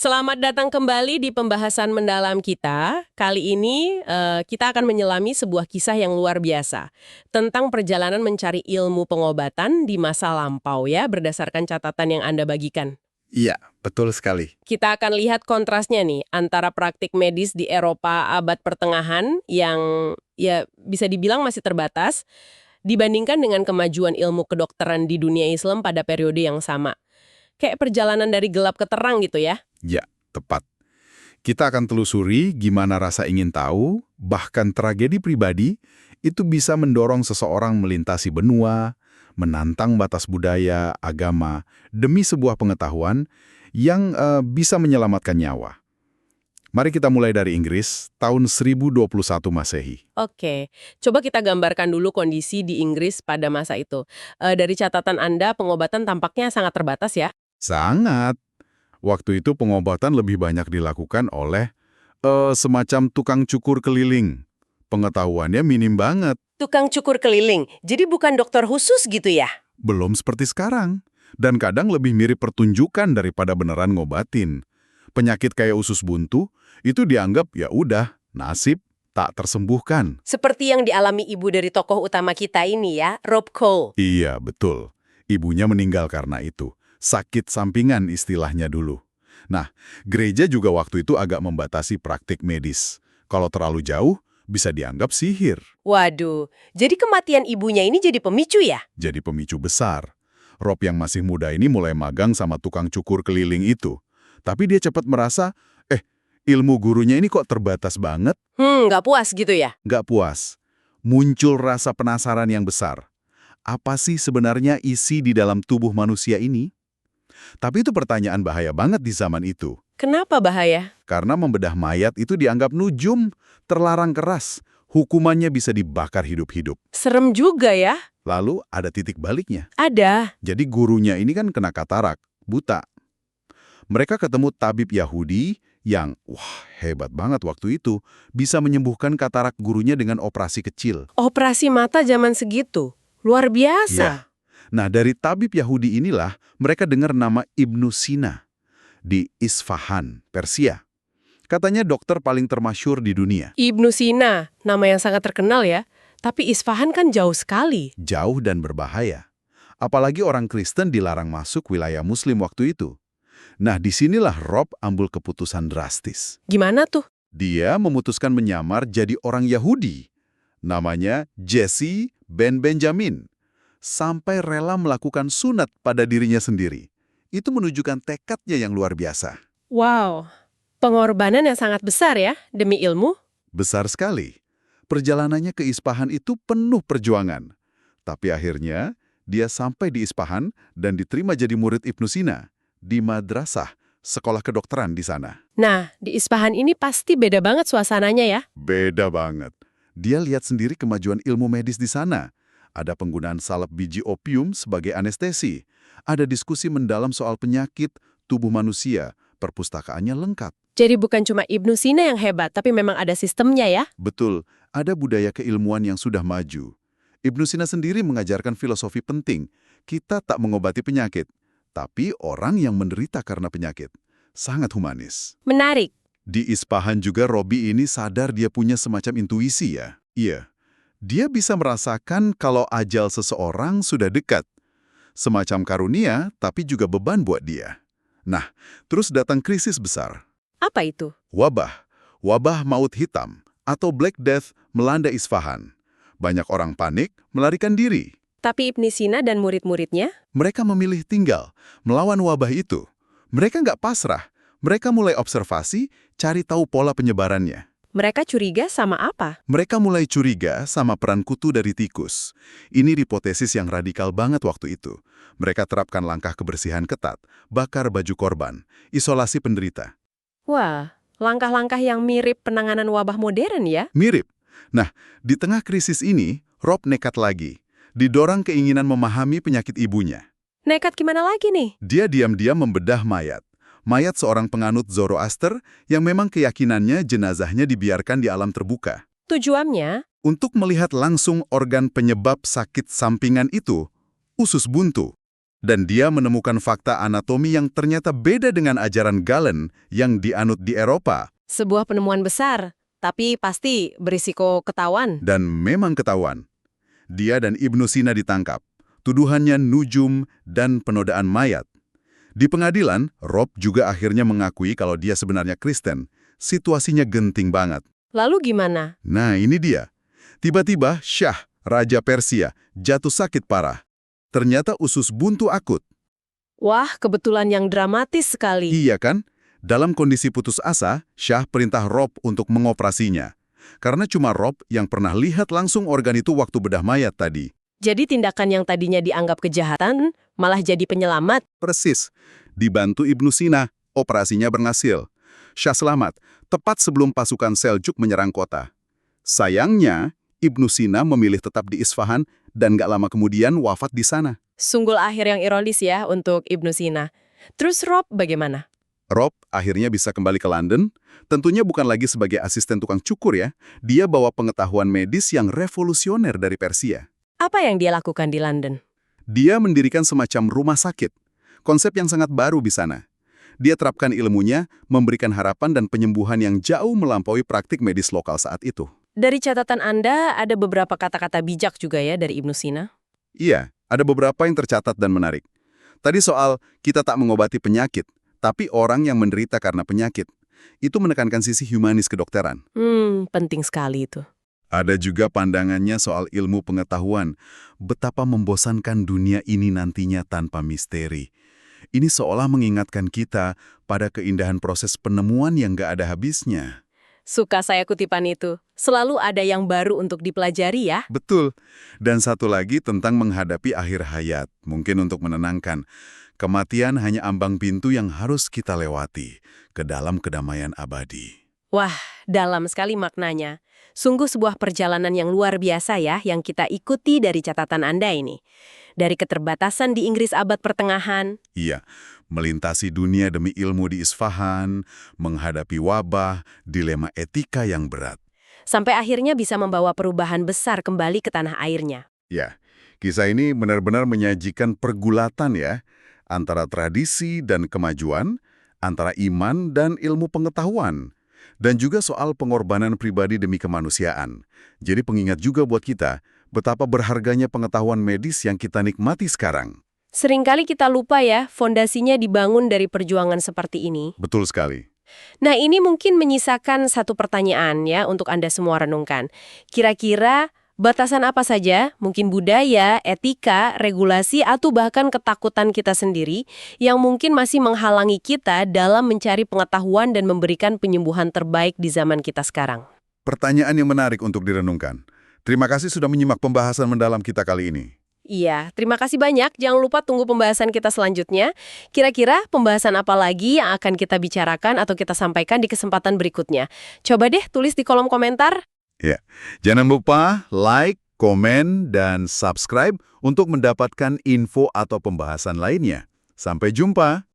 Selamat datang kembali di pembahasan mendalam kita. Kali ini kita akan menyelami sebuah kisah yang luar biasa tentang perjalanan mencari ilmu pengobatan di masa lampau ya, berdasarkan catatan yang Anda bagikan. Iya, betul sekali. Kita akan lihat kontrasnya nih antara praktik medis di Eropa abad pertengahan yang ya bisa dibilang masih terbatas dibandingkan dengan kemajuan ilmu kedokteran di dunia Islam pada periode yang sama. Kayak perjalanan dari gelap ke terang gitu ya. Ya, tepat. Kita akan telusuri gimana rasa ingin tahu, bahkan tragedi pribadi, itu bisa mendorong seseorang melintasi benua, menantang batas budaya, agama, demi sebuah pengetahuan yang bisa menyelamatkan nyawa. Mari kita mulai dari Inggris, tahun 1021 Masehi. Oke, coba kita gambarkan dulu kondisi di Inggris pada masa itu. Dari catatan Anda, pengobatan tampaknya sangat terbatas ya. Sangat. Waktu itu pengobatan lebih banyak dilakukan oleh semacam tukang cukur keliling. Pengetahuannya minim banget. Tukang cukur keliling, jadi bukan dokter khusus gitu ya? Belum seperti sekarang. Dan kadang lebih mirip pertunjukan daripada beneran ngobatin. Penyakit kayak usus buntu, itu dianggap ya udah, nasib tak tersembuhkan. Seperti yang dialami ibu dari tokoh utama kita ini ya, Rob Cole. Iya, betul. Ibunya meninggal karena itu. Sakit sampingan istilahnya dulu. Nah, gereja juga waktu itu agak membatasi praktik medis. Kalau terlalu jauh, bisa dianggap sihir. Waduh, jadi kematian ibunya ini jadi pemicu ya? Jadi pemicu besar. Rob yang masih muda ini mulai magang sama tukang cukur keliling itu. Tapi dia cepat merasa, ilmu gurunya ini kok terbatas banget. Nggak puas gitu ya? Nggak puas. Muncul rasa penasaran yang besar. Apa sih sebenarnya isi di dalam tubuh manusia ini? Tapi itu pertanyaan bahaya banget di zaman itu. Kenapa bahaya? Karena membedah mayat itu dianggap nujum, terlarang keras. Hukumannya bisa dibakar hidup-hidup. Serem juga ya? Lalu ada titik baliknya. Ada. Jadi gurunya ini kan kena katarak, buta. Mereka ketemu tabib Yahudi yang, hebat banget waktu itu, bisa menyembuhkan katarak gurunya dengan operasi kecil. Operasi mata zaman segitu? Luar biasa. Ya. Nah, dari tabib Yahudi inilah mereka dengar nama Ibnu Sina di Isfahan, Persia. Katanya dokter paling termasyhur di dunia. Ibnu Sina, nama yang sangat terkenal ya. Tapi Isfahan kan jauh sekali. Jauh dan berbahaya. Apalagi orang Kristen dilarang masuk wilayah Muslim waktu itu. Nah, disinilah Rob ambil keputusan drastis. Gimana tuh? Dia memutuskan menyamar jadi orang Yahudi. Namanya Jesse ben Benjamin. Sampai rela melakukan sunat pada dirinya sendiri. Itu menunjukkan tekadnya yang luar biasa. Wow, pengorbanan yang sangat besar ya demi ilmu. Besar sekali. Perjalanannya ke Isfahan itu penuh perjuangan. Tapi akhirnya, dia sampai di Isfahan dan diterima jadi murid Ibnu Sina di madrasah, sekolah kedokteran di sana. Nah, di Isfahan ini pasti beda banget suasananya ya. Beda banget. Dia lihat sendiri kemajuan ilmu medis di sana. Ada penggunaan salep biji opium sebagai anestesi. Ada diskusi mendalam soal penyakit, tubuh manusia, perpustakaannya lengkap. Jadi bukan cuma Ibnu Sina yang hebat, tapi memang ada sistemnya ya. Betul, ada budaya keilmuan yang sudah maju. Ibnu Sina sendiri mengajarkan filosofi penting. Kita tak mengobati penyakit, tapi orang yang menderita karena penyakit. Sangat humanis. Menarik. Di Isfahan juga Robi ini sadar dia punya semacam intuisi ya. Iya. Dia bisa merasakan kalau ajal seseorang sudah dekat. Semacam karunia, tapi juga beban buat dia. Nah, terus datang krisis besar. Apa itu? Wabah. Wabah maut hitam atau Black Death melanda Isfahan. Banyak orang panik, melarikan diri. Tapi Ibnu Sina dan murid-muridnya? Mereka memilih tinggal, melawan wabah itu. Mereka nggak pasrah. Mereka mulai observasi, cari tahu pola penyebarannya. Mereka curiga sama apa? Mereka mulai curiga sama peran kutu dari tikus. Ini hipotesis yang radikal banget waktu itu. Mereka terapkan langkah kebersihan ketat, bakar baju korban, isolasi penderita. Wah, langkah-langkah yang mirip penanganan wabah modern ya? Mirip. Nah, di tengah krisis ini, Rob nekat lagi. Didorong keinginan memahami penyakit ibunya. Nekat gimana lagi nih? Dia diam-diam membedah mayat. Mayat seorang penganut Zoroaster yang memang keyakinannya jenazahnya dibiarkan di alam terbuka. Tujuannya? Untuk melihat langsung organ penyebab sakit sampingan itu, usus buntu. Dan dia menemukan fakta anatomi yang ternyata beda dengan ajaran Galen yang dianut di Eropa. Sebuah penemuan besar, tapi pasti berisiko ketahuan. Dan memang ketahuan. Dia dan Ibnu Sina ditangkap. Tuduhannya nujum dan penodaan mayat. Di pengadilan, Rob juga akhirnya mengakui kalau dia sebenarnya Kristen. Situasinya genting banget. Lalu gimana? Nah, ini dia. Tiba-tiba Shah, Raja Persia, jatuh sakit parah. Ternyata usus buntu akut. Wah, kebetulan yang dramatis sekali. Iya kan? Dalam kondisi putus asa, Shah perintah Rob untuk mengoperasinya. Karena cuma Rob yang pernah lihat langsung organ itu waktu bedah mayat tadi. Jadi tindakan yang tadinya dianggap kejahatan, malah jadi penyelamat. Persis. Dibantu Ibnu Sina, operasinya berhasil. Shah selamat, tepat sebelum pasukan Seljuk menyerang kota. Sayangnya, Ibnu Sina memilih tetap di Isfahan dan gak lama kemudian wafat di sana. Sunggul akhir yang ironis ya untuk Ibnu Sina. Terus Rob bagaimana? Rob akhirnya bisa kembali ke London, tentunya bukan lagi sebagai asisten tukang cukur ya. Dia bawa pengetahuan medis yang revolusioner dari Persia. Apa yang dia lakukan di London? Dia mendirikan semacam rumah sakit, konsep yang sangat baru di sana. Dia terapkan ilmunya, memberikan harapan dan penyembuhan yang jauh melampaui praktik medis lokal saat itu. Dari catatan Anda, ada beberapa kata-kata bijak juga ya dari Ibnu Sina? Iya, ada beberapa yang tercatat dan menarik. Tadi soal kita tak mengobati penyakit, tapi orang yang menderita karena penyakit. Itu menekankan sisi humanis kedokteran. Penting sekali itu. Ada juga pandangannya soal ilmu pengetahuan, betapa membosankan dunia ini nantinya tanpa misteri. Ini seolah mengingatkan kita pada keindahan proses penemuan yang gak ada habisnya. Suka saya kutipan itu. Selalu ada yang baru untuk dipelajari ya. Betul. Dan satu lagi tentang menghadapi akhir hayat, mungkin untuk menenangkan. Kematian hanya ambang pintu yang harus kita lewati ke dalam kedamaian abadi. Wah, dalam sekali maknanya. Sungguh sebuah perjalanan yang luar biasa ya yang kita ikuti dari catatan Anda ini. Dari keterbatasan di Inggris abad pertengahan. Iya, melintasi dunia demi ilmu di Isfahan, menghadapi wabah, dilema etika yang berat. Sampai akhirnya bisa membawa perubahan besar kembali ke tanah airnya. Ya, kisah ini benar-benar menyajikan pergulatan ya, antara tradisi dan kemajuan, antara iman dan ilmu pengetahuan. Dan juga soal pengorbanan pribadi demi kemanusiaan. Jadi pengingat juga buat kita, betapa berharganya pengetahuan medis yang kita nikmati sekarang. Seringkali kita lupa ya, fondasinya dibangun dari perjuangan seperti ini. Betul sekali. Nah, ini mungkin menyisakan satu pertanyaan ya untuk Anda semua renungkan. Kira-kira batasan apa saja, mungkin budaya, etika, regulasi, atau bahkan ketakutan kita sendiri yang mungkin masih menghalangi kita dalam mencari pengetahuan dan memberikan penyembuhan terbaik di zaman kita sekarang? Pertanyaan yang menarik untuk direnungkan. Terima kasih sudah menyimak pembahasan mendalam kita kali ini. Iya, terima kasih banyak. Jangan lupa tunggu pembahasan kita selanjutnya. Kira-kira pembahasan apa lagi yang akan kita bicarakan atau kita sampaikan di kesempatan berikutnya? Coba deh tulis di kolom komentar. Ya, jangan lupa like, komen, dan subscribe untuk mendapatkan info atau pembahasan lainnya. Sampai jumpa!